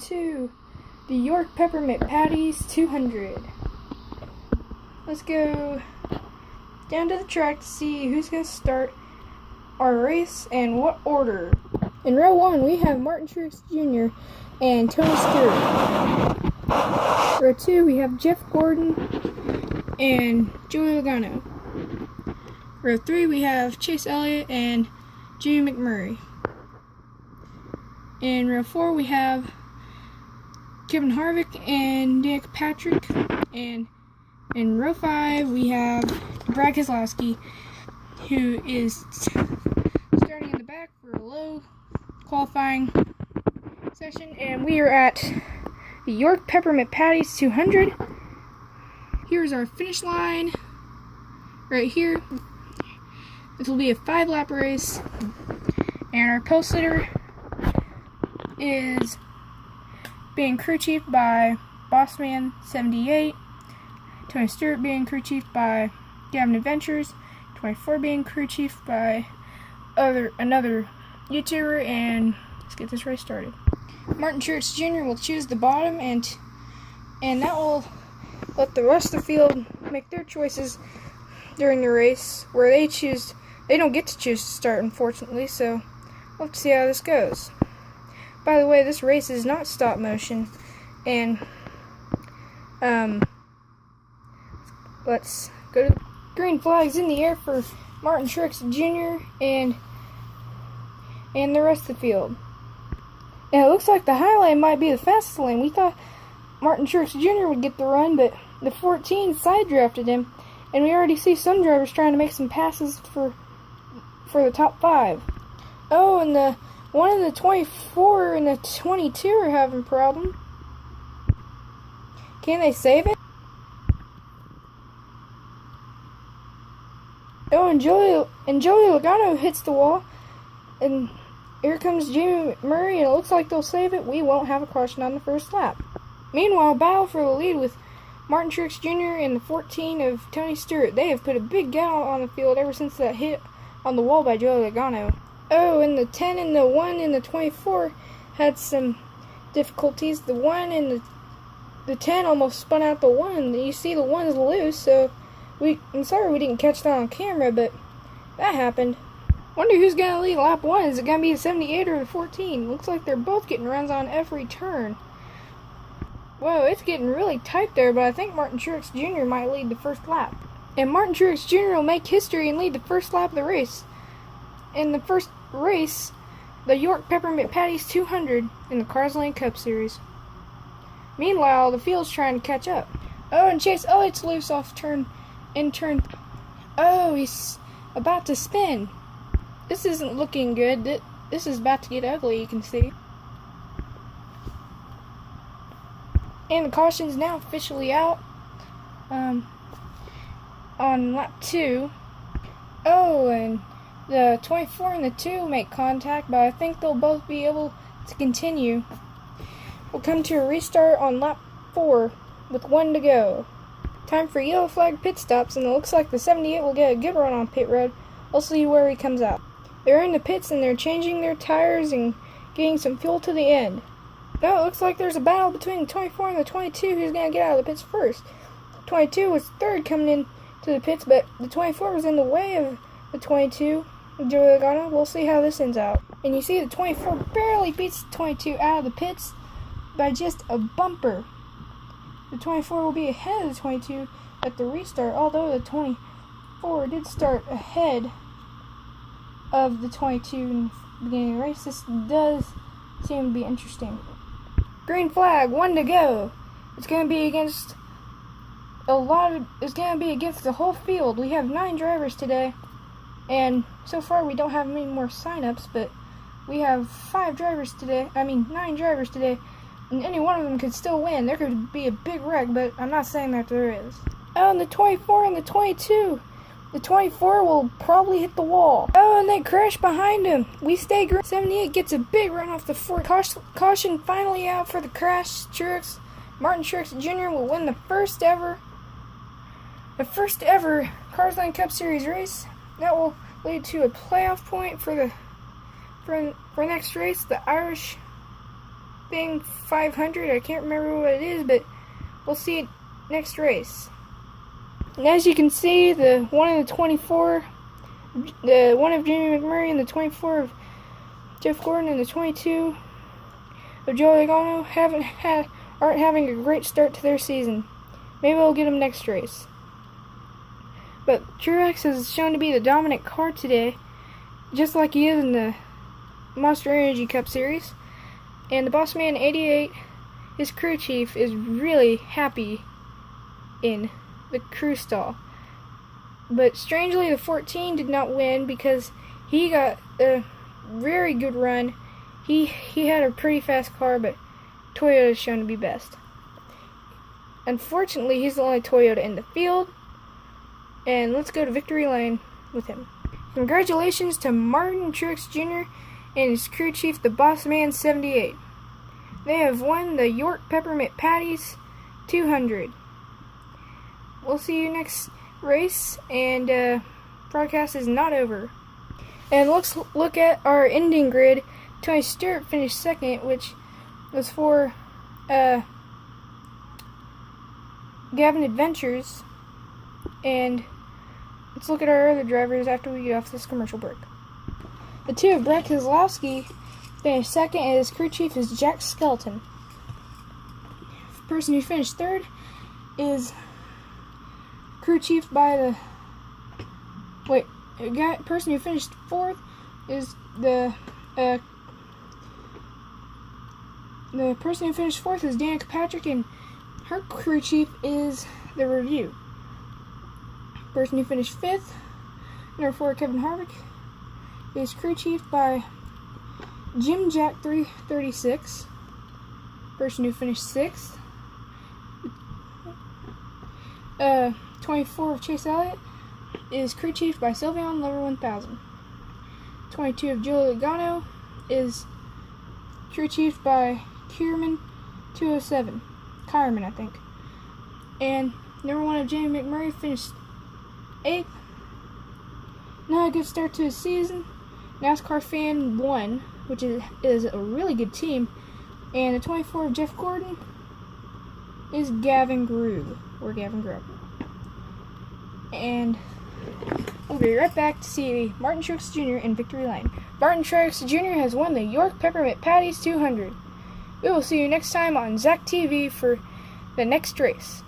2, the York Peppermint Patties 200. Let's go down to the track to see who's going to start our race and what order. In row 1, we have Martin Truex Jr. and Tony Stewart. Row 2, we have Jeff Gordon and Joey Logano. Row 3, we have Chase Elliott and Jimmy McMurray. In row 4, we have Kevin Harvick and Nick Patrick. And in row 5, we have Brad Keselowski, who is starting in the back for a low qualifying session. And we are at the York Peppermint Patties 200. Here's our finish line right here. This will be a 5-lap race. And our pole sitter is being crew chief by Bossman78, Tony Stewart being crew chief by Gavin Adventures, 24 being crew chief by another YouTuber, and let's get this race started. Martin Truex Jr. will choose the bottom, and that will let the rest of the field make their choices during the race, where they don't get to choose to start, unfortunately, so we'll have to see how this goes. By the way, this race is not stop motion, and let's go to the green flags in the air for Martin Truex Jr. and the rest of the field. And it looks like the high lane might be the fastest lane. We thought Martin Truex Jr. would get the run, but the 14 side drafted him, and we already see some drivers trying to make some passes for the top 5. Oh, and the one in the 24 and the 22 are having a problem. Can they save it? Oh, and Joey Logano hits the wall. And here comes Jimmy Murray, and it looks like they'll save it. We won't have a caution on the first lap. Meanwhile, battle for the lead with Martin Truex Jr. and the 14 of Tony Stewart. They have put a big gallop on the field ever since that hit on the wall by Joey Logano. Oh, and the 10 and the 1 and the 24 had some difficulties. The 1 and the 10 almost spun out the 1. You see the 1's loose, so I'm sorry we didn't catch that on camera, but that happened. Wonder who's going to lead lap 1. Is it going to be the 78 or the 14? Looks like they're both getting runs on every turn. Whoa, it's getting really tight there, but I think Martin Truex Jr. might lead the first lap. And Martin Truex Jr. will make history and lead the first lap of the race. In the first race, the York Peppermint Patties 200 in the Carsland Cup Series. Meanwhile, the field's trying to catch up. Oh, and Chase Elliott's loose off turn. Oh, he's about to spin. This isn't looking good. This is about to get ugly, you can see. And the caution's now officially out on lap 2. Oh, and the 24 and the 2 make contact, but I think they'll both be able to continue. We'll come to a restart on lap 4 with 1 to go. Time for yellow flag pit stops, and it looks like the 78 will get a good run on pit road. We'll see where he comes out. They're in the pits, and they're changing their tires and getting some fuel to the end. Now it looks like there's a battle between the 24 and the 22 who's going to get out of the pits first. The 22 was third coming in to the pits, but the 24 was in the way of the 22. Joey Logano. We'll see how this ends out. And you see the 24 barely beats the 22 out of the pits by just a bumper. The 24 will be ahead of the 22 at the restart, although the 24 did start ahead of the 22 in the beginning of the race. This does seem to be interesting. Green flag, 1 to go. It's going to be against the whole field. We have 9 drivers today. And so far we don't have many more signups, but we have 9 drivers today, and any one of them could still win. There could be a big wreck, but I'm not saying that there is. Oh, and the 24 and the 22. The 24 will probably hit the wall. Oh, and they crash behind him. We stay green. 78 gets a big run off the 4. Caution finally out for the crash. Martin Truex Jr. will win the first ever Carsland Cup Series race. That will lead to a playoff point for next race. The Irish thing 500. I can't remember what it is, but we'll see it next race. And as you can see, the one in the 24, the one of Jamie McMurray, and the 24 of Jeff Gordon, and the 22 of Joe Logano aren't having a great start to their season. Maybe we'll get them next race. But Truex has shown to be the dominant car today, just like he is in the Monster Energy Cup Series. And the Boss Man 88, his crew chief, is really happy in the crew stall. But strangely, the 14 did not win because he got a very good run. He had a pretty fast car, but Toyota has shown to be best. Unfortunately, he's the only Toyota in the field. And let's go to victory lane with him. Congratulations to Martin Truex Jr. and his crew chief, the Boss Man 78. They have won the York Peppermint Patties 200. We'll see you next race, and broadcast is not over. And let's look at our ending grid. Tony Stewart finished second, which was for Gavin Adventures. And let's look at our other drivers after we get off this commercial break. The two of Brett Keselowski finished second, and his crew chief is Jack Skelton. The person who finished third is crew chief by the... person who finished fourth is the person who finished fourth is Danica Patrick, and her crew chief is the Review. Person who finished fifth, number 4, Kevin Harvick, is crew chief by Jim Jack 336. Person who finished sixth, 24 of Chase Elliott, is crew chief by Sylveon Lover 1000. 22 of Joe Logano is crew chief by Kierman 207. Kierman, I think. And number 1 of Jamie McMurray finished 8th. Not a good start to his season. NASCAR Fan 1, which is a really good team. And the 24 of Jeff Gordon is Gavin Grew, or Gavin Grubb. And we'll be right back to see Martin Truex Jr. in victory lane. Martin Truex Jr. has won the York Peppermint Patties 200. We will see you next time on Zach TV for the next race.